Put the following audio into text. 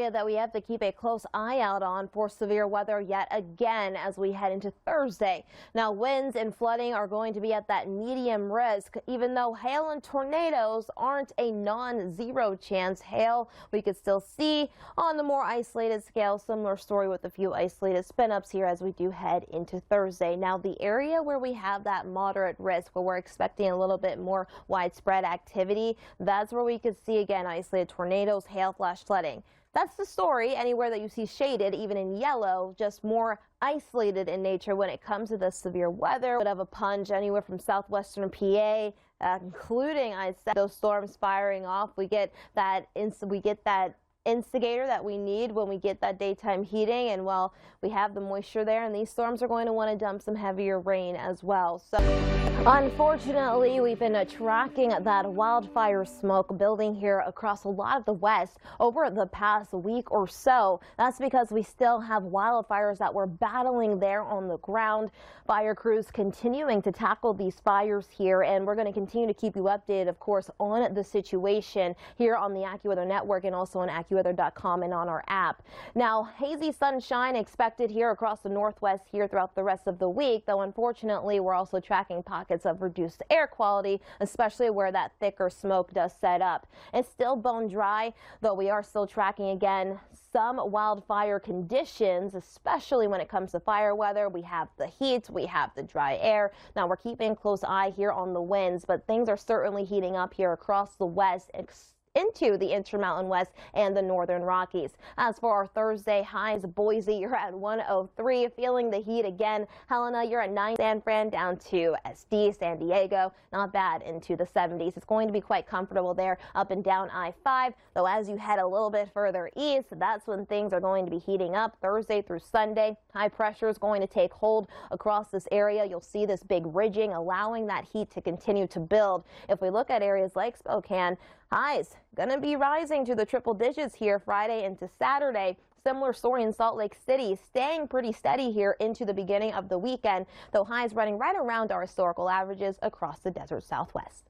That we have to keep a close eye out on for severe weather yet again as we head into Thursday. Now, winds and flooding are going to be at that medium risk, even though hail and tornadoes aren't a non-zero chance. Hail we could still see on the more isolated scale. Similar story with a few isolated spin-ups here as we do head into Thursday. Now, the area where we have that moderate risk, where we're expecting a little bit more widespread activity, that's where we could see again isolated tornadoes, hail, flash flooding. That's the story. Anywhere that you see shaded, even in yellow, just more isolated in nature when it comes to the severe weather. Bit of a punch anywhere from southwestern PA, including those storms firing off. We get that instigator that we need when we get that daytime heating, and well, we have the moisture there, and these storms are going to want to dump some heavier rain as well. So unfortunately, we've been tracking that wildfire smoke building here across a lot of the west over the past week or so. That's because we still have wildfires that we're battling there on the ground. Fire crews continuing to tackle these fires here, and we're going to continue to keep you updated, of course, on the situation here on the AccuWeather Network and also on AccuWeather.com and on our app. Now, hazy sunshine expected here across the northwest here throughout the rest of the week, though unfortunately we're also tracking pockets of reduced air quality, especially where that thicker smoke does set up. It's still bone dry, though we are still tracking again some wildfire conditions, especially when it comes to fire weather. We have the heat, we have the dry air. Now, we're keeping a close eye here on the winds, but things are certainly heating up here across the west into the Intermountain West and the Northern Rockies. As for our Thursday highs, Boise, you're at 103, feeling the heat again. Helena, you're at 9. San Fran down to SD, San Diego, not bad, into the 70s. It's going to be quite comfortable there up and down I-5, though as you head a little bit further east, that's when things are going to be heating up Thursday through Sunday. High pressure is going to take hold across this area. You'll see this big ridging, allowing that heat to continue to build. If we look at areas like Spokane, highs going to be rising to the triple digits here Friday into Saturday. Similar story in Salt Lake City, staying pretty steady here into the beginning of the weekend, though highs running right around our historical averages across the desert Southwest.